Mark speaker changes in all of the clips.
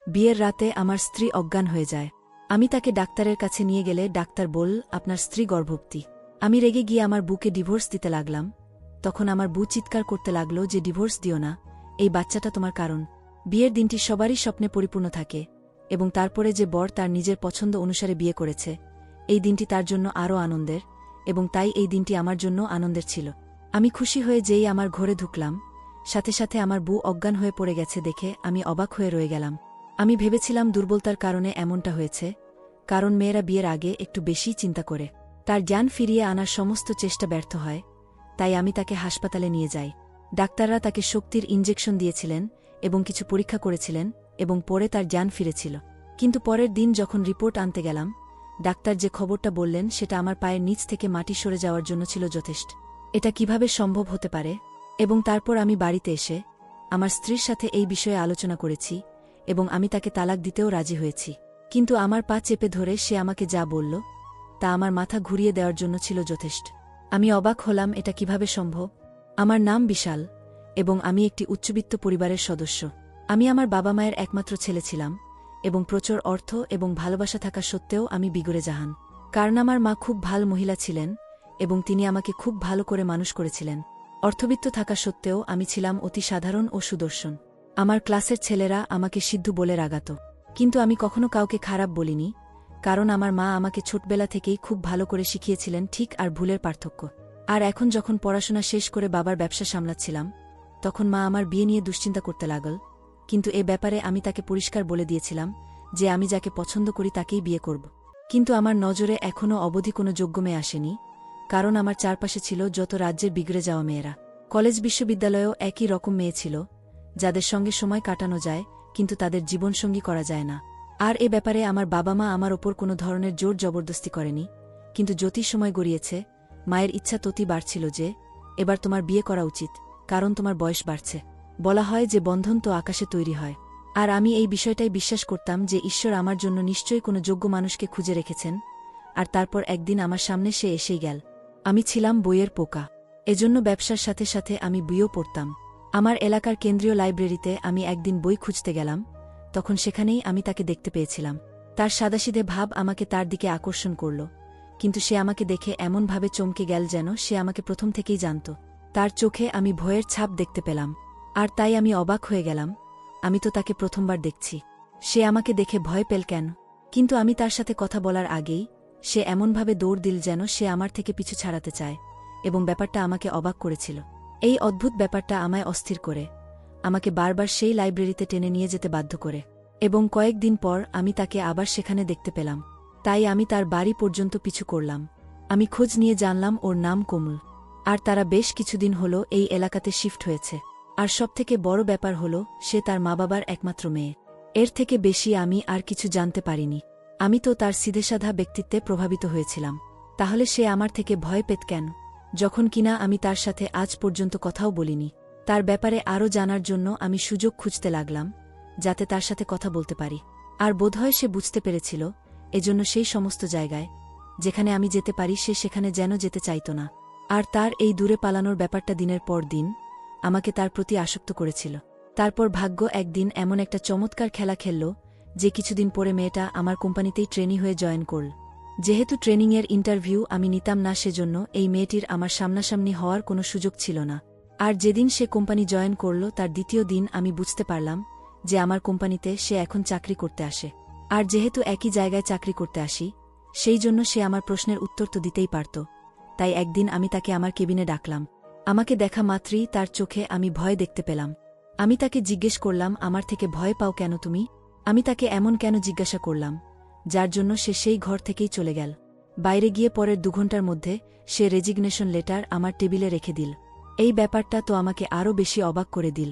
Speaker 1: বিয়ের রাতে আমার স্ত্রী অজ্ঞান হয়ে যায়। আমি তাকে ডাক্তারের কাছে নিয়ে গেলে ডাক্তার বলল, আপনার স্ত্রী গর্ভবতী। আমি রেগে গিয়ে আমার বুকে ডিভোর্স দিতে লাগলাম। তখন আমার বউ চিৎকার করতে লাগল যে ডিভোর্স দিও না, এই বাচ্চাটা তোমার কারণ। বিয়ের দিনটি সবারই স্বপ্নে পরিপূর্ণ থাকে, এবং তারপরে যে বর তার নিজের পছন্দ অনুসারে বিয়ে করেছে, এই দিনটি তার জন্য আরও আনন্দের, এবং তাই এই দিনটি আমার জন্য আনন্দের ছিল। আমি খুশি হয়ে যেই আমার ঘরে ঢুকলাম, সাথে সাথে আমার বউ অজ্ঞান হয়ে পড়ে গেছে দেখে আমি অবাক হয়ে রয়ে গেলাম। আমি ভেবেছিলাম দুর্বলতার কারণে এমনটা হয়েছে, কারণ মেয়েরা বিয়ের আগে একটু বেশিই চিন্তা করে। তার জ্ঞান ফিরিয়ে আনার সমস্ত চেষ্টা ব্যর্থ হয়, তাই আমি তাকে হাসপাতালে নিয়ে যাই। ডাক্তাররা তাকে শক্তির ইনজেকশন দিয়েছিলেন এবং কিছু পরীক্ষা করেছিলেন, এবং পরে তার জ্ঞান ফিরেছিল। কিন্তু পরের দিন যখন রিপোর্ট আনতে গেলাম, ডাক্তার যে খবরটা বললেন সেটা আমার পায়ের নিচ থেকে মাটি সরে যাওয়ার জন্য ছিল যথেষ্ট। এটা কিভাবে সম্ভব হতে পারে? এবং তারপর আমি বাড়িতে এসে আমার স্ত্রীর সাথে এই বিষয়ে আলোচনা করেছি, এবং আমি তাকে তালাক দিতেও রাজি হয়েছি। কিন্তু আমার পা চেপে ধরে সে আমাকে যা বলল, তা আমার মাথা ঘুরিয়ে দেওয়ার জন্য ছিল যথেষ্ট। আমি অবাক হলাম, এটা কিভাবে সম্ভব? আমার নাম বিশাল, এবং আমি একটি উচ্চবিত্ত পরিবারের সদস্য। আমি আমার বাবা মায়ের একমাত্র ছেলে ছিলাম, এবং প্রচুর অর্থ এবং ভালোবাসা থাকা সত্ত্বেও আমি বিগড়ে জাহান। কারণ আমার মা খুব ভালো মহিলা ছিলেন, এবং তিনি আমাকে খুব ভালো করে মানুষ করেছিলেন। অর্থবিত্ত থাকা সত্ত্বেও আমি ছিলাম অতি সাধারণ ও সুদর্শন। আমার ক্লাসের ছেলেরা আমাকে সিদ্ধু বলে রাগাত, কিন্তু আমি কখনো কাউকে খারাপ বলিনি, কারণ আমার মা আমাকে ছোটবেলা থেকেই খুব ভালো করে শিখিয়েছিলেন ঠিক আর ভুলের পার্থক্য। আর এখন যখন পড়াশোনা শেষ করে বাবার ব্যবসা সামলাচ্ছিলাম, তখন মা আমার বিয়ে নিয়ে দুশ্চিন্তা করতে লাগল। কিন্তু এ ব্যাপারে আমি তাকে পরিষ্কার বলে দিয়েছিলাম যে আমি যাকে পছন্দ করি তাকেই বিয়ে করব। কিন্তু আমার নজরে এখনও অবধি কোনো যোগ্য মেয়ে আসেনি, কারণ আমার চারপাশে ছিল যত রাজ্যের বিগড়ে যাওয়া মেয়েরা। কলেজ বিশ্ববিদ্যালয়েও একই রকম মেয়ে ছিল, যাদের সঙ্গে সময় কাটানো যায় কিন্তু তাদের জীবনসঙ্গী করা যায় না। আর এ ব্যাপারে আমার বাবা মা আমার ওপর কোনো ধরনের জোর জবরদস্তি করেনি, কিন্তু যতই সময় গড়িয়েছে, মায়ের ইচ্ছা ততই বাড়ছিল যে এবার তোমার বিয়ে করা উচিত, কারণ তোমার বয়স বাড়ছে। বলা হয় যে বন্ধন তো আকাশে তৈরি হয়। আর আমি এই বিষয়টাই বিশ্বাস করতাম যে ঈশ্বর আমার জন্য নিশ্চয়ই কোনো যোগ্য মানুষকে খুঁজে রেখেছেন, আর তারপর একদিন আমার সামনে সে এসেই গেল। আমি ছিলাম বইয়ের পোকা, এজন্য ব্যবসার সাথে সাথে আমি বইও পড়তাম। আমার এলাকার কেন্দ্রীয় লাইব্রেরিতে আমি একদিন বই খুঁজতে গেলাম, তখন সেখানেই আমি তাকে দেখতে পেয়েছিলাম। তার সাদাসিধে ভাব আমাকে তার দিকে আকর্ষণ করল, কিন্তু সে আমাকে দেখে এমনভাবে চমকে গেল যেন সে আমাকে প্রথম থেকেই জানত। তার চোখে আমি ভয়ের ছাপ দেখতে পেলাম, আর তাই আমি অবাক হয়ে গেলাম, আমি তো তাকে প্রথমবার দেখছি, সে আমাকে দেখে ভয় পেল কেন? কিন্তু আমি তার সাথে কথা বলার আগেই সে এমনভাবে দৌড় দিল যেন সে আমার থেকে পিছু ছাড়াতে চায়, এবং ব্যাপারটা আমাকে অবাক করেছিল। এই অদ্ভুত ব্যাপারটা আমায় অস্থির করে, আমাকে বারবার সেই লাইব্রেরিতে টেনে নিয়ে যেতে বাধ্য করে, এবং কয়েকদিন পর আমি তাকে আবার সেখানে দেখতে পেলাম। তাই আমি তার বাড়ি পর্যন্ত পিছু করলাম। আমি খোঁজ নিয়ে জানলাম ওর নাম কোমল, আর তারা বেশ কিছুদিন হলো এই এলাকাতে শিফট হয়েছে। আর সবথেকে বড় ব্যাপার হলো সে তার মা বাবার একমাত্র মেয়ে। এর থেকে বেশি আমি আর কিছু জানতে পারিনি। আমি তো তার সিধেসাধা ব্যক্তিত্বে প্রভাবিত হয়েছিলাম। তাহলে সে আমার থেকে ভয় পেত কেন, যখন কিনা আমি তার সাথে আজ পর্যন্ত কথাও বলিনি? তার ব্যাপারে আরও জানার জন্য আমি সুযোগ খুঁজতে লাগলাম, যাতে তার সাথে কথা বলতে পারি। আর বোধহয় সে বুঝতে পেরেছিল, এজন্য সেই সমস্ত জায়গায় যেখানে আমি যেতে পারি সে সেখানে যেন যেতে চাইত না। আর তার এই দূরে পালানোর ব্যাপারটা দিনের পর দিন আমাকে তার প্রতি আসক্ত করেছিল। তারপর ভাগ্য একদিন এমন একটা চমৎকার খেলা খেলল যে কিছুদিন পরে মেয়েটা আমার কোম্পানিতেই ট্রেনি হয়ে জয়েন করল। যেহেতু ট্রেনিংয়ের ইন্টারভিউ আমি নিতাম না, সেজন্য এই মেয়েটির আমার সামনাসামনি হওয়ার কোনো সুযোগ ছিল না। আর যেদিন সে কোম্পানি জয়েন করল তার দ্বিতীয় দিন আমি বুঝতে পারলাম যে আমার কোম্পানিতে সে এখন চাকরি করতে আসে। আর যেহেতু একই জায়গায় চাকরি করতে আসি, সেই জন্য সে আমার প্রশ্নের উত্তর তো দিতেই পারত। তাই একদিন আমি তাকে আমার কেবিনে ডাকলাম। আমাকে দেখা মাত্রই তার চোখে আমি ভয় দেখতে পেলাম। আমি তাকে জিজ্ঞেস করলাম, আমার থেকে ভয় পাও কেন তুমি? আমি তাকে এমন কেন জিজ্ঞাসা করলাম, যার জন্য সে সেই ঘর থেকেই চলে গেল। বাইরে গিয়ে পরের 2 ঘন্টার মধ্যে সে রেজিগনেশন লেটার আমার টেবিলে রেখে দিল। এই ব্যাপারটা তো আমাকে আরও বেশি অবাক করে দিল।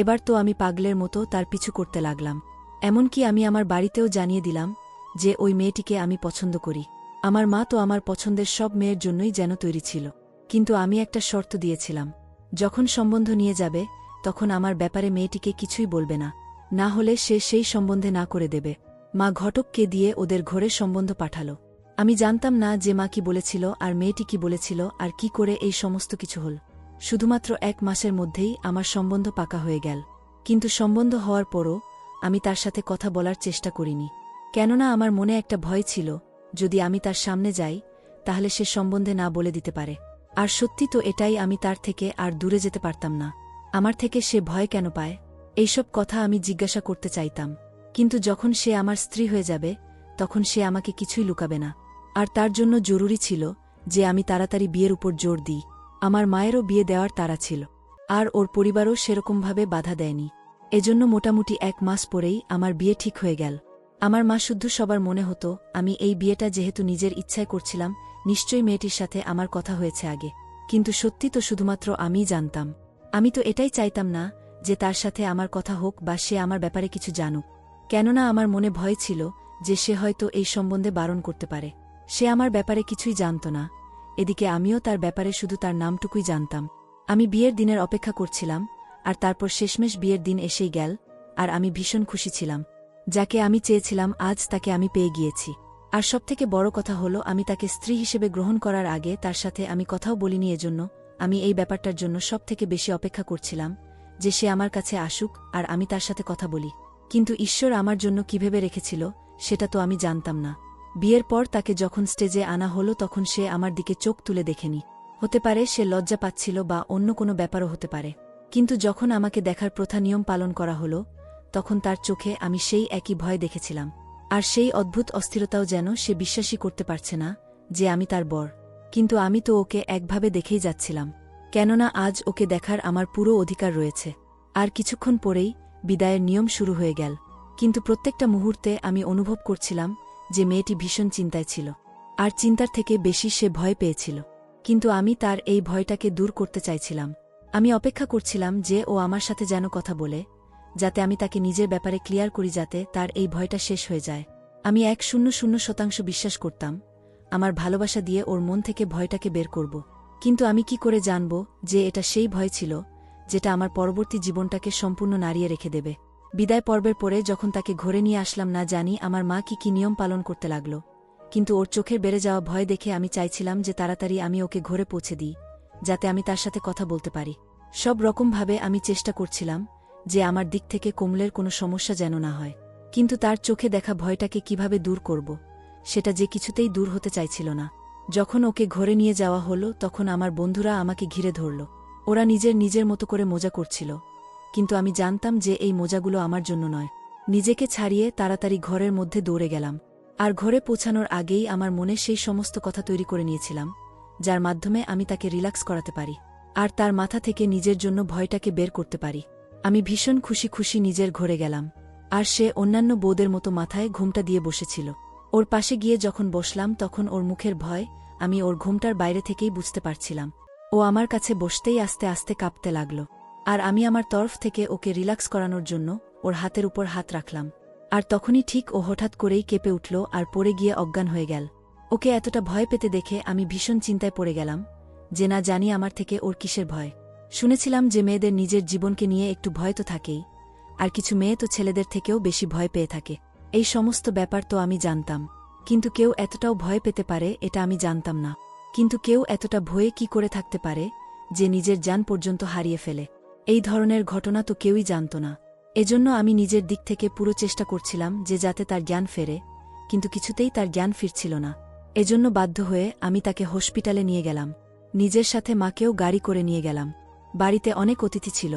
Speaker 1: এবার তো আমি পাগলের মতো তার পিছু করতে লাগলাম। এমনকি আমি আমার বাড়িতেও জানিয়ে দিলাম যে ওই মেয়েটিকে আমি পছন্দ করি। আমার মা তো আমার পছন্দের সব মেয়ের জন্যই যেন তৈরি ছিল, কিন্তু আমি একটা শর্ত দিয়েছিলাম, যখন সম্বন্ধ নিয়ে যাবে তখন আমার ব্যাপারে মেয়েটিকে কিছুই বলবে না, না হলে সে সেই সম্বন্ধে না করে দেবে। মা ঘটককে দিয়ে ওদের ঘরে সম্বন্ধ পাঠালো। আমি জানতাম না যে মা কি বলেছিল আর মেয়েটি কি বলেছিল আর কি করে এই সমস্ত কিছু হল। শুধুমাত্র 1 মাসের মধ্যেই আমার সম্বন্ধ পাকা হয়ে গেল। কিন্তু সম্বন্ধ হওয়ার পরও আমি তার সাথে কথা বলার চেষ্টা করিনি। কেননা আমার মনে একটা ভয় ছিল, যদি আমি তার সামনে যাই তাহলে সে সম্বন্ধে না বলে দিতে পারে। আর সত্যি তো এটাই, আমি তার থেকে আর দূরে যেতে পারতাম না। আমার থেকে সে ভয় কেন পায়, এইসব কথা আমি জিজ্ঞাসা করতে চাইতাম। কিন্তু যখন সে আমার স্ত্রী হয়ে যাবে তখন সে আমাকে কিছুই লুকাবে না। আর তার জন্য জরুরি ছিল যে আমি তাড়াতাড়ি বিয়ের উপর জোর দিই। আমার মায়েরও বিয়ে দেওয়ার তাড়া ছিল, আর ওর পরিবারও সেরকমভাবে বাধা দেয়নি। এজন্য মোটামুটি 1 মাস পরেই আমার বিয়ে ঠিক হয়ে গেল। আমার মা শুদ্ধ সবার মনে হতো আমি এই বিয়েটা যেহেতু নিজের ইচ্ছায় করছিলাম, নিশ্চয়ই মেয়েটির সাথে আমার কথা হয়েছে আগে। কিন্তু সত্যি তো শুধুমাত্র আমিই জানতাম। আমি তো এটাই চাইতাম না যে তার সাথে আমার কথা হোক বা সে আমার ব্যাপারে কিছু জানুক। কেননা আমার মনে ভয় ছিল যে সে হয়তো এই সম্বন্ধে বারণ করতে পারে। সে আমার ব্যাপারে কিছুই জানত না, এদিকে আমিও তার ব্যাপারে শুধু তার নামটুকুই জানতাম। আমি বিয়ের দিনের অপেক্ষা করছিলাম, আর তারপর শেষমেশ বিয়ের দিন এসেই গেল। আর আমি ভীষণ খুশি ছিলাম। যাকে আমি চেয়েছিলাম আজ তাকে আমি পেয়ে গিয়েছি। আর সবথেকে বড় কথা হলো আমি তাকে স্ত্রী হিসেবে গ্রহণ করার আগে তার সাথে আমি কথাও বলিনি। এজন্য আমি এই ব্যাপারটার জন্য সবথেকে বেশি অপেক্ষা করছিলাম যে সে আমার কাছে আসুক আর আমি তার সাথে কথা বলি। কিন্তু ঈশ্বর আমার জন্য কি ভেবে রেখেছিল সেটা তো আমি জানতাম না। বিয়ের পর তাকে যখন স্টেজে আনা হলো তখন সে আমার দিকে চোখ তুলে দেখেনি। হতে পারে সে লজ্জা পাচ্ছিল বা অন্য কোনো ব্যাপারও হতে পারে। কিন্তু যখন আমাকে দেখার প্রথা নিয়ম পালন করা হলো তখন তার চোখে আমি সেই একই ভয় দেখেছিলাম। আর সেই অদ্ভুত অস্থিরতাও, যেন সে বিশ্বাসই করতে পারছে না যে আমি তার বর। কিন্তু আমি তো ওকে একভাবে দেখেই যাচ্ছিলাম, কেননা আজ ওকে দেখার আমার পুরো অধিকার রয়েছে। আর কিছুক্ষণ পরেই বিদায়ের নিয়ম শুরু হয়ে গেল। কিন্তু প্রত্যেকটা মুহূর্তে আমি অনুভব করছিলাম যে মেয়েটি ভীষণ চিন্তায় ছিল। আর চিন্তার থেকে বেশি সে ভয় পেয়েছিল। কিন্তু আমি তার এই ভয়টাকে দূর করতে চাইছিলাম। আমি অপেক্ষা করছিলাম যে ও আমার সাথে যেন কথা বলে, যাতে আমি তাকে নিজের ব্যাপারে ক্লিয়ার করি, যাতে তার এই ভয়টা শেষ হয়ে যায়। আমি 100% বিশ্বাস করতাম আমার ভালোবাসা দিয়ে ওর মন থেকে ভয়টাকে বের করব। কিন্তু আমি কি করে জানব যে এটা সেই ভয় ছিল যেটা আমার পরবর্তী জীবনটাকে সম্পূর্ণ নাড়িয়ে রেখে দেবে। বিদায় পর্বের পরে যখন তাকে ঘরে নিয়ে আসলাম, না জানি আমার মা কি নিয়ম পালন করতে লাগল, কিন্তু ওর চোখের বেড়ে যাওয়া ভয় দেখে আমি চাইছিলাম যে তাড়াতাড়ি আমি ওকে ঘরে পৌঁছে দিই, যাতে আমি তার সাথে কথা বলতে পারি। সব রকমভাবে আমি চেষ্টা করছিলাম যে আমার দিক থেকে কোমলের কোনো সমস্যা যেন না হয়। কিন্তু তার চোখে দেখা ভয়টাকে কিভাবে দূর করব সেটা যে কিছুতেই দূর হতে চাইছিল না। যখন ওকে ঘরে নিয়ে যাওয়া হলো তখন আমার বন্ধুরা আমাকে ঘিরে ধরল। ওরা নিজের মতো করে মজা করছিল, কিন্তু আমি জানতাম যে এই মজাগুলো আমার জন্য নয়। নিজেকে ছাড়িয়ে তাড়াতাড়ি ঘরের মধ্যে দৌড়ে গেলাম। আর ঘরে পৌঁছানোর আগেই আমার মনে সেই সমস্ত কথা তৈরি করে নিয়েছিলাম যার মাধ্যমে আমি তাকে রিল্যাক্স করাতে পারি আর তার মাথা থেকে নিজের জন্য ভয়টাকে বের করতে পারি। আমি ভীষণ খুশি নিজের ঘরে গেলাম। আর সে অন্যান্য বউদের মতো মাথায় ঘোমটা দিয়ে বসেছিল। ওর পাশে গিয়ে যখন বসলাম তখন ওর মুখের ভয় আমি ওর ঘোমটার বাইরে থেকেই বুঝতে পারছিলাম। ও আমার কাছে বসতেই আস্তে আস্তে কাঁপতে লাগল। আর আমি আমার তরফ থেকে ওকে রিল্যাক্স করানোর জন্য ওর হাতের উপর হাত রাখলাম। আর তখনই ঠিক ও হঠাৎ করেই কেঁপে উঠল আর পড়ে গিয়ে অজ্ঞান হয়ে গেল। ওকে এতটা ভয় পেতে দেখে আমি ভীষণ চিন্তায় পড়ে গেলাম যে না জানি আমার থেকে ওর কিসের ভয়। শুনেছিলাম যে মেয়েদের নিজের জীবনকে নিয়ে একটু ভয় তো থাকেই, আর কিছু মেয়ে তো ছেলেদের থেকেও বেশি ভয় পেয়ে থাকে। এই সমস্ত ব্যাপার তো আমি জানতাম, কিন্তু কেউ এতটাও ভয় পেতে পারে এটা আমি জানতাম না। কিন্তু কেউ এতটা ভয়ে কি করে থাকতে পারে যে নিজের জান পর্যন্ত হারিয়ে ফেলে, এই ধরনের ঘটনা তো কেউই জানত না। এজন্য আমি নিজের দিক থেকে পুরো চেষ্টা করছিলাম যে যাতে তার জ্ঞান ফেরে, কিন্তু কিছুতেই তার জ্ঞান ফিরছিল না। এজন্য বাধ্য হয়ে আমি তাকে হসপিটালে নিয়ে গেলাম। নিজের সাথে মাকেও গাড়ি করে নিয়ে গেলাম। বাড়িতে অনেক অতিথি ছিল,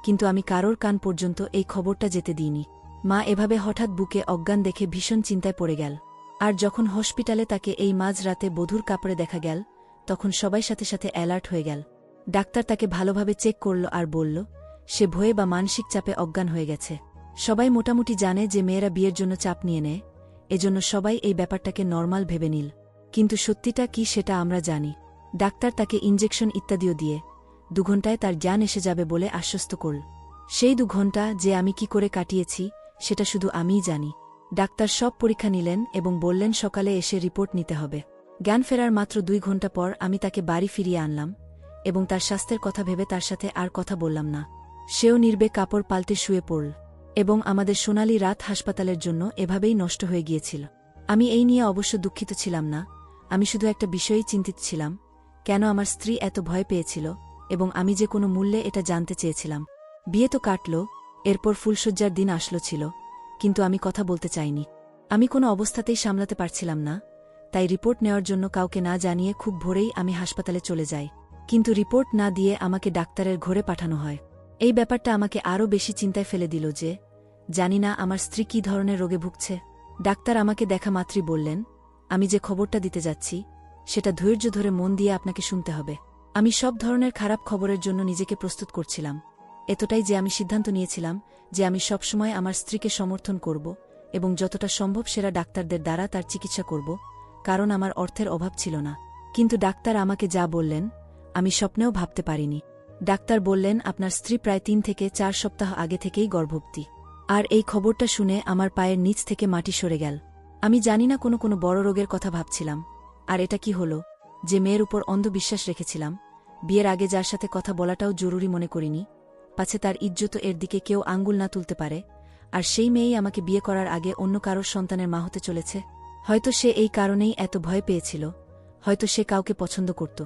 Speaker 1: কিন্তু আমি কারোর কান পর্যন্ত এই খবরটা যেতে দিইনি। মা এভাবে হঠাৎ বুকে অজ্ঞান দেখে ভীষণ চিন্তায় পড়ে গেল। আর যখন হসপিটালে তাকে এই মাঝরাতে বধূর কাপড়ে দেখা গেল তখন সবাই সাথে সাথে অ্যালার্ট হয়ে গেল। ডাক্তার তাকে ভালোভাবে চেক করল আর বলল সে ভয়ে বা মানসিক চাপে অজ্ঞান হয়ে গেছে। সবাই মোটামুটি জানে যে মেয়েরা বিয়ের জন্য চাপ নিয়ে নেয়, এজন্য সবাই এই ব্যাপারটাকে নরমাল ভেবে নিল। কিন্তু সত্যিটা কি সেটা আমরা জানি। ডাক্তার তাকে ইনজেকশন ইত্যাদিও দিয়ে 2 ঘণ্টায় তার জ্ঞান এসে যাবে বলে আশ্বস্ত করল। সেই 2 ঘণ্টা যে আমি কি করে কাটিয়েছি সেটা শুধু আমিই জানি। ডাক্তার সব পরীক্ষা নিলেন এবং বললেন সকালে এসে রিপোর্ট নিতে হবে। জ্ঞান ফেরার মাত্র 2 ঘণ্টা পর আমি তাকে বাড়ি ফিরিয়ে আনলাম এবং তার স্বাস্থ্যের কথা ভেবে তার সাথে আর কথা বললাম না। সেও নির্বে কাপড় পাল্টে শুয়ে পড়ল এবং আমাদের সোনালি রাত হাসপাতালের জন্য এভাবেই নষ্ট হয়ে গিয়েছিল। আমি এই নিয়ে অবশ্য দুঃখিত ছিলাম না, আমি শুধু একটা বিষয়েই চিন্তিত ছিলাম, কেন আমার স্ত্রী এত ভয় পেয়েছিল এবং আমি যে কোনো মূল্যে এটা জানতে চেয়েছিলাম। বিয়ে তো কাটল, এরপর ফুলশয্যার দিন আসলো ছিল, কিন্তু আমি কথা বলতে চাইনি। আমি কোনো অবস্থাতেই সামলাতে পারছিলাম না, তাই রিপোর্ট নেওয়ার জন্য কাউকে না জানিয়ে খুব ভোরেই আমি হাসপাতালে চলে যাই। কিন্তু রিপোর্ট না দিয়ে আমাকে ডাক্তারের ঘরে পাঠানো হয়। এই ব্যাপারটা আমাকে আরও বেশি চিন্তায় ফেলে দিল যে জানি না আমার স্ত্রী কী ধরনের রোগে ভুগছে। ডাক্তার আমাকে দেখা মাত্রই বললেন, আমি যে খবরটা দিতে যাচ্ছি সেটা ধৈর্য ধরে মন দিয়ে আপনাকে শুনতে হবে। আমি সব ধরনের খারাপ খবরের জন্য নিজেকে প্রস্তুত করছিলাম, এতটাই যে আমি সিদ্ধান্ত নিয়েছিলাম যে আমি সবসময় আমার স্ত্রীকে সমর্থন করব এবং যতটা সম্ভব সেরা ডাক্তারদের দ্বারা তার চিকিৎসা করব, কারণ আমার অর্থের অভাব ছিল না। কিন্তু ডাক্তার আমাকে যা বললেন আমি স্বপ্নেও ভাবতে পারিনি। ডাক্তার বললেন, আপনার স্ত্রী প্রায় 3 থেকে 4 সপ্তাহ আগে থেকেই গর্ভবতী। আর এই খবরটা শুনে আমার পায়ের নিচ থেকে মাটি সরে গেল। আমি জানি না কোনো বড় রোগের কথা ভাবছিলাম। আর এটা কি হলো যে মেয়ের উপর অন্ধবিশ্বাস রেখেছিলাম, বিয়ের আগে যার সাথে কথা বলাটাও জরুরি মনে করিনি, পাছে তার ইজ্জত এর দিকে কেউ আঙ্গুল না তুলতে পারে, আর সেই মেয়েই আমাকে বিয়ে করার আগে অন্য কারোর সন্তানের মা হতে চলেছে। হয়তো সে এই কারণেই এত ভয় পেয়েছিল, হয়তো সে কাউকে পছন্দ করত।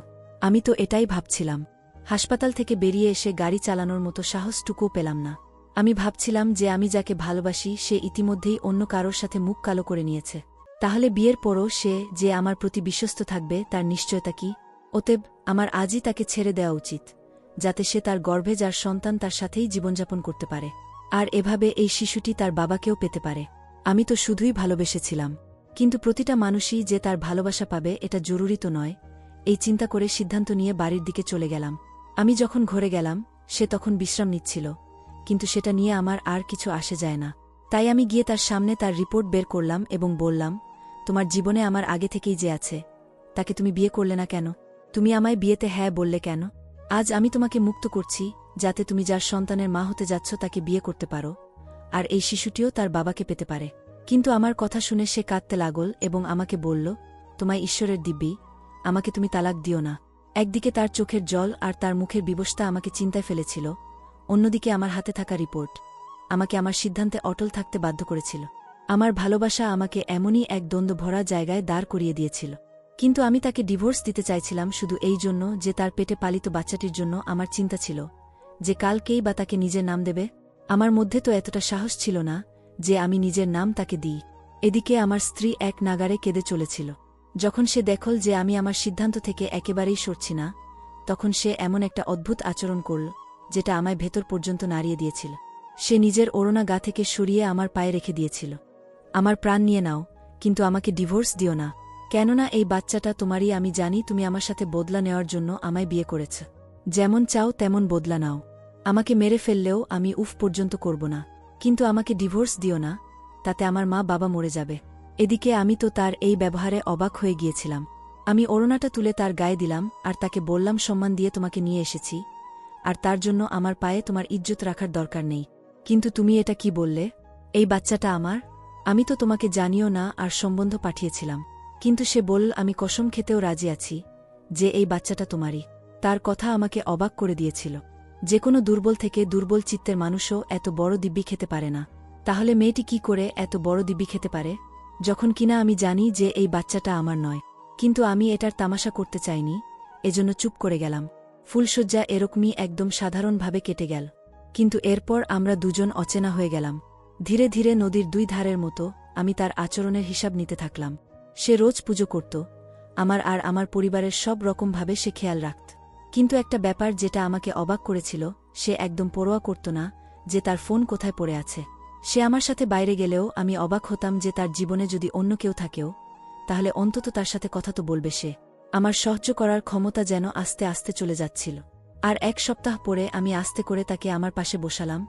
Speaker 1: আমি তো এটাই ভাবছিলাম। হাসপাতাল থেকে বেরিয়ে এসে গাড়ি চালানোর মতো সাহসটুকুও পেলাম না। আমি ভাবছিলাম যে আমি যাকে ভালোবাসি সে ইতিমধ্যেই অন্য কারোর সাথে মুখ কালো করে নিয়েছে। তাহলে বিয়ের পরও সে যে আমার প্রতি বিশ্বস্ত থাকবে তার নিশ্চয়তা কি? অতএব আমার আজই তাকে ছেড়ে দেওয়া উচিত, যাতে সে তার গর্ভে যার সন্তান তার সাথেই জীবনযাপন করতে পারে, আর এভাবে এই শিশুটি তার বাবাকেও পেতে পারে। আমি তো শুধুই ভালোবেসেছিলাম, কিন্তু প্রতিটা মানুষই যে তার ভালোবাসা পাবে এটা জরুরি তো নয়। এই চিন্তা করে সিদ্ধান্ত নিয়ে বাড়ির দিকে চলে গেলাম। আমি যখন ঘরে গেলাম সে তখন বিশ্রাম নিচ্ছিল, কিন্তু সেটা নিয়ে আমার আর কিছু আসে যায় না। তাই আমি গিয়ে তার সামনে তার রিপোর্ট বের করলাম এবং বললাম, তোমার জীবনে আমার আগে থেকেই যে আছে তাকে তুমি বিয়ে করলে না কেন? তুমি আমায় বিয়েতে হ্যাঁ বললে কেন? আজ আমি তোমাকে মুক্ত করছি, যাতে তুমি যার সন্তানের মা হতে যাচ্ছ তাকে বিয়ে করতে পারো, আর এই শিশুটিও তার বাবাকে পেতে পারে। কিন্তু আমার কথা শুনে সে কাঁদতে লাগল এবং আমাকে বলল, তোমায় ঈশ্বরের দিব্যি, আমাকে তুমি তালাক দিও না। একদিকে তার চোখের জল আর তার মুখের বিবশতা আমাকে চিন্তায় ফেলেছিল, অন্যদিকে আমার হাতে থাকা রিপোর্ট আমাকে আমার সিদ্ধান্তে অটল থাকতে বাধ্য করেছিল। আমার ভালোবাসা আমাকে এমনই এক দ্বন্দ্ব ভরা জায়গায় দাঁড় করিয়ে দিয়েছিল। কিন্তু আমি তাকে ডিভোর্স দিতে চাইছিলাম শুধু এই জন্য যে তার পেটে পালিত বাচ্চাটির জন্য আমার চিন্তা ছিল যে কালকেই বা তাকে নিজের নাম দেবে। আমার মধ্যে তো এতটা সাহস ছিল না যে আমি নিজের নাম তাকে দিই। এদিকে আমার স্ত্রী এক নাগাড়ে কেঁদে চলেছিল। যখন সে দেখল যে আমি আমার সিদ্ধান্ত থেকে একেবারেই সরছি না, তখন সে এমন একটা অদ্ভুত আচরণ করল যেটা আমায় ভেতর পর্যন্ত নাড়িয়ে দিয়েছিল। সে নিজের ওড়না গা থেকে সরিয়ে আমার পায়ে রেখে দিয়েছিল। আমার প্রাণ নিয়ে নাও, কিন্তু আমাকে ডিভোর্স দিও না, কেননা এই বাচ্চাটা তোমারই। আমি জানি তুমি আমার সাথে বদলা নেওয়ার জন্য আমায় বিয়ে করেছ। যেমন চাও তেমন বদলা নাও। আমাকে মেরে ফেললেও আমি উফ পর্যন্ত করব না, কিন্তু আমাকে ডিভোর্স দিও না, তাতে আমার মা বাবা মরে যাবে। এদিকে আমি তো তার এই ব্যবহারে অবাক হয়ে গিয়েছিলাম। আমি ওড়নাটা তুলে তার গায়ে দিলাম আর তাকে বললাম, সম্মান দিয়ে তোমাকে নিয়ে এসেছি, আর তার জন্য আমার পায়ে তোমার ইজ্জত রাখার দরকার নেই। কিন্তু তুমি এটা কি বললে? এই বাচ্চাটা আমার? আমি তো তোমাকে জানিও না আর সম্বন্ধ পাঠিয়েছিলাম। কিন্তু সে বলল, আমি কসম খেতেও রাজি আছি যে এই বাচ্চাটা তোমারই। তার কথা আমাকে অবাক করে দিয়েছিল। যে কোনো দুর্বল থেকে দুর্বল চিত্তের মানুষও এত বড় দিব্যি খেতে পারে না। তাহলে মেয়েটি কি করে এত বড় দিব্যি খেতে পারে, যখন কিনা আমি জানি যে এই বাচ্চাটা আমার নয়? কিন্তু আমি এটার তামাশা করতে চাইনি, এজন্য চুপ করে গেলাম। ফুলশয্যা এরকমই একদম সাধারণভাবে কেটে গেল। কিন্তু এরপর আমরা দুজন অচেনা হয়ে গেলাম। ধীরে ধীরে নদীর দুই ধারের মতো আমি তার আচরণের হিসাব নিতে থাকলাম। সে রোজ পুজো করত, আমার আর আমার পরিবারের সব রকমভাবে সে খেয়াল রাখত। কিন্তু একটা ব্যাপার যেটা আমাকে অবাক করেছিল, সে একদম পরোয়া করত না যে তার ফোন কোথায় পড়ে আছে। সে আমার সাথে বাইরে গেলেও আমি অবাক হতাম যে তার জীবনে যদি অন্য কেউ থাকেও, তাহলে অন্তত তার সাথে কথা তো বলবে সে। আমার সাহায্য করার ক্ষমতা যেন আস্তে আস্তে চলে যাচ্ছিল। আর এক সপ্তাহ পরে আমি আস্তে করে তাকে আমার পাশে বসালাম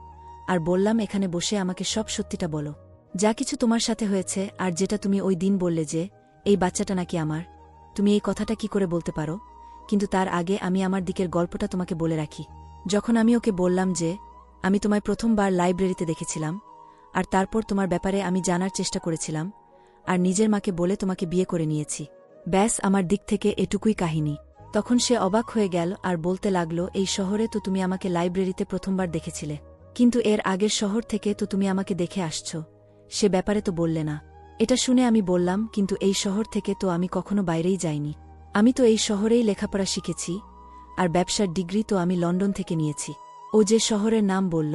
Speaker 1: আর বললাম, এখানে বসে আমাকে সব সত্যিটা বলো, যা কিছু তোমার সাথে হয়েছে, আর যেটা তুমি ওই দিন বললে যে এই বাচ্চাটা নাকি আমার। তুমি এই কথাটা কি করে বলতে পারো? কিন্তু তার আগে আমি আমার দিকের গল্পটা তোমাকে বলে রাখি। যখন আমি ওকে বললাম যে আমি তোমায় প্রথমবার লাইব্রেরিতে দেখেছিলাম, আর তারপর তোমার ব্যাপারে আমি জানার চেষ্টা করেছিলাম, আর নিজের মাকে বলে তোমাকে বিয়ে করে নিয়েছি, ব্যাস আমার দিক থেকে এটুকুই কাহিনী। তখন সে অবাক হয়ে গেল আর বলতে লাগল, এই শহরে তো তুমি আমাকে লাইব্রেরিতে প্রথমবার দেখেছিলে, কিন্তু এর আগের শহর থেকে তো তুমি আমাকে দেখে আসছ, সে ব্যাপারে তো বললে না। এটা শুনে আমি বললাম, কিন্তু এই শহর থেকে তো আমি কখনো বাইরেই যাইনি। আমি তো এই শহরেই লেখাপড়া শিখেছি, আর ব্যবসার ডিগ্রি তো আমি লন্ডন থেকে নিয়েছি। ও যে শহরের নাম বলল,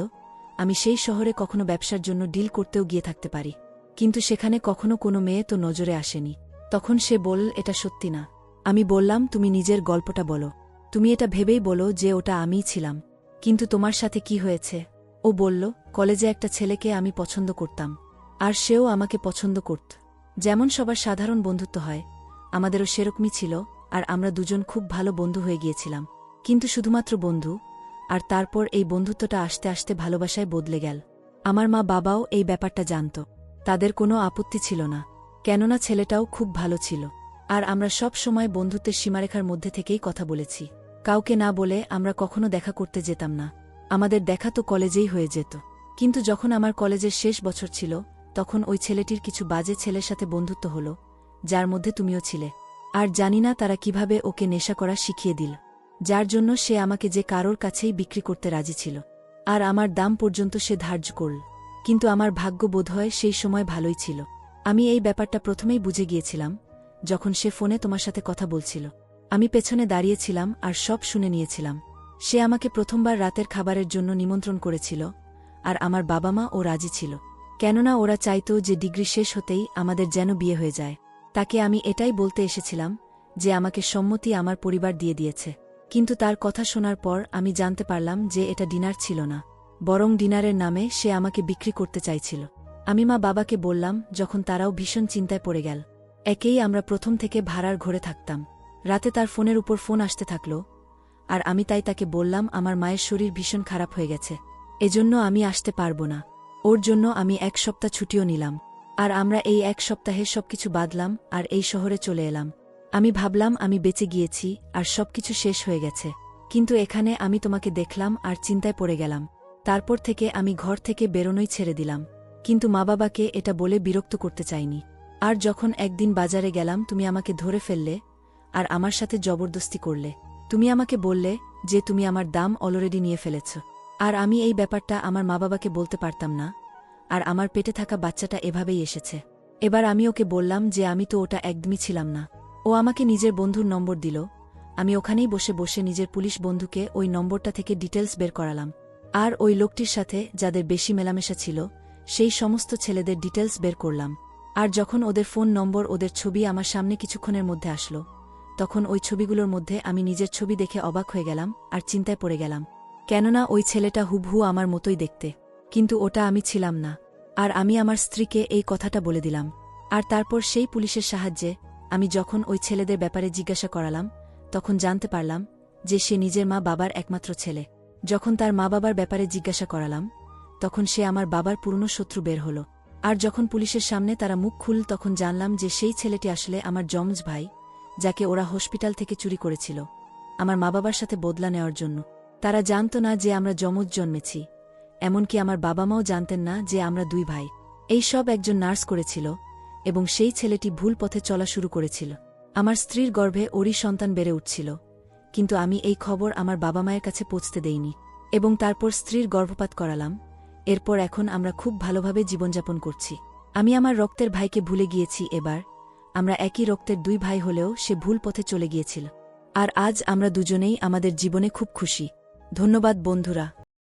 Speaker 1: আমি সেই শহরে কখনো ব্যবসার জন্য ডিল করতেও গিয়ে থাকতে পারি, কিন্তু সেখানে কখনো কোনো মেয়ে তো নজরে আসেনি। তখন সে বলল, এটা সত্যি না। আমি বললাম, তুমি নিজের গল্পটা বলো। তুমি এটা ভেবেই বলো যে ওটা আমিই ছিলাম, কিন্তু তোমার সাথে কি হয়েছে? ও বলল, কলেজে একটা ছেলেকে আমি পছন্দ করতাম, আর সেও আমাকে পছন্দ করত। যেমন সবার সাধারণ বন্ধুত্ব হয়, আমাদেরও সেরকমই ছিল, আর আমরা দুজন খুব ভালো বন্ধু হয়ে গিয়েছিলাম, কিন্তু শুধুমাত্র বন্ধু। আর তারপর এই বন্ধুত্বটা আস্তে আস্তে ভালোবাসায় বদলে গেল। আমার মা বাবাও এই ব্যাপারটা জানত। তাদের কোনো আপত্তি ছিল না, কেননা ছেলেটাও খুব ভালো ছিল। আর আমরা সব সময় বন্ধুত্বের সীমারেখার মধ্যে থেকেই কথা বলেছি। কাউকে না বলে আমরা কখনো দেখা করতে যেতাম না। আমাদের দেখা তো কলেজেই হয়ে যেত। কিন্তু যখন আমার কলেজের শেষ বছর ছিল, তখন ওই ছেলেটির কিছু বাজে ছেলের সাথে বন্ধুত্ব হল, যার মধ্যে তুমিও ছিলে। আর জানি না তারা কিভাবে ওকে নেশা করা শিখিয়ে দিল, যার জন্য সে আমাকে যে কারোর কাছেই বিক্রি করতে রাজি ছিল, আর আমার দাম পর্যন্ত সে ধার্য করল। কিন্তু আমার ভাগ্য বোধহয় সেই সময় ভালোই ছিল। আমি এই ব্যাপারটা প্রথমেই বুঝে গিয়েছিলাম যখন সে ফোনে তোমার সাথে কথা বলছিল। আমি পেছনে দাঁড়িয়েছিলাম আর সব শুনে নিয়েছিলাম। সে আমাকে প্রথমবার রাতের খাবারের জন্য নিমন্ত্রণ করেছিল, আর আমার বাবা মা ও রাজি ছিল, কেননা ওরা চাইত যে ডিগ্রি শেষ হতেই আমাদের যেন বিয়ে হয়ে যায়। তাকে আমি এটাই বলতে এসেছিলাম যে আমাকে সম্মতি আমার পরিবার দিয়ে দিয়েছে। কিন্তু তার কথা শোনার পর আমি জানতে পারলাম যে এটা ডিনার ছিল না, বরং ডিনারের নামে সে আমাকে বিক্রি করতে চাইছিল। আমি মা বাবাকে বললাম, যখন তারাও ভীষণ চিন্তায় পড়ে গেল। একেই আমরা প্রথম থেকে ভাড়ার ঘরে থাকতাম। রাতে তার ফোনের উপর ফোন আসতে থাকল, আর আমি তাই তাকে বললাম আমার মায়ের শরীর ভীষণ খারাপ হয়ে গেছে, এজন্য আমি আসতে পারব না। ওর জন্য আমি 1 সপ্তাহ ছুটিও নিলাম, আর আমরা এই 1 সপ্তাহে সবকিছু বাদলাম আর এই শহরে চলে এলাম। আমি ভাবলাম আমি বেঁচে গিয়েছি আর সবকিছু শেষ হয়ে গেছে, কিন্তু এখানে আমি তোমাকে দেখলাম আর চিন্তায় পড়ে গেলাম। তারপর থেকে আমি ঘর থেকে বেরোনোই ছেড়ে দিলাম, কিন্তু মা বাবাকে এটা বলে বিরক্ত করতে চাইনি। আর যখন একদিন বাজারে গেলাম, তুমি আমাকে ধরে ফেললে আর আমার সাথে জবরদস্তি করলে। তুমি আমাকে বললে যে তুমি আমার দাম অলরেডি নিয়ে ফেলেছ, আর আমি এই ব্যাপারটা আমার মা বাবাকে বলতে পারতাম না, আর আমার পেটে থাকা বাচ্চাটা এভাবেই এসেছে। এবার আমি ওকে বললাম যে আমি তো ওটা একদমই ছিলাম না। ও আমাকে নিজের বন্ধুর নম্বর দিল। আমি ওখানেই বসে বসে নিজের পুলিশ বন্ধুকে ওই নম্বরটা থেকে ডিটেলস বের করালাম, আর ওই লোকটির সাথে যাদের বেশি মেলামেশা ছিল সেই সমস্ত ছেলেদের ডিটেলস বের করলাম। আর যখন ওদের ফোন নম্বর, ওদের ছবি আমার সামনে কিছুক্ষণের মধ্যে আসলো, তখন ওই ছবিগুলোর মধ্যে আমি নিজের ছবি দেখে অবাক হয়ে গেলাম আর চিন্তায় পড়ে গেলাম, কেননা ওই ছেলেটা হুবহু আমার মতোই দেখতে, কিন্তু ওটা আমি ছিলাম না। আর আমি আমার স্ত্রীকে এই কথাটা বলে দিলাম। আর তারপর সেই পুলিশের সাহায্যে আমি যখন ওই ছেলেদের ব্যাপারে জিজ্ঞাসা করালাম, তখন জানতে পারলাম যে সে নিজের মা বাবার একমাত্র ছেলে। যখন তার মা বাবার ব্যাপারে জিজ্ঞাসা করালাম, তখন সে আমার বাবার পুরনো শত্রু বের হল। আর যখন পুলিশের সামনে তারা মুখ খুলল, তখন জানলাম যে সেই ছেলেটি আসলে আমার যমজ ভাই, যাকে ওরা হসপিটাল থেকে চুরি করেছিল আমার মা বাবার সাথে বদলা নেওয়ার জন্য। তারা জানত না যে আমরা যমজ জন্মেছি, এমনকি আমার বাবা মাও জানতেন না যে আমরা 2 ভাই। এই সব একজন নার্স করেছিল, এবং সেই ছেলেটি ভুল পথে চলা শুরু করেছিল। আমার স্ত্রীর গর্ভে ওরই সন্তান বেড়ে উঠছিল, কিন্তু আমি এই খবর আমার বাবা মায়ের কাছে পৌঁছতে দেইনি, এবং তারপর স্ত্রীর গর্ভপাত করালাম। এরপর এখন আমরা খুব ভালোভাবে জীবনযাপন করছি। আমি আমার রক্তের ভাইকে ভুলে গিয়েছি। এবার আমরা একই রক্তের 2 ভাই হলেও সে ভুল পথে চলে গিয়েছিল, আর আজ আমরা দুজনেই আমাদের জীবনে খুব খুশি। ধন্যবাদ বন্ধুরা।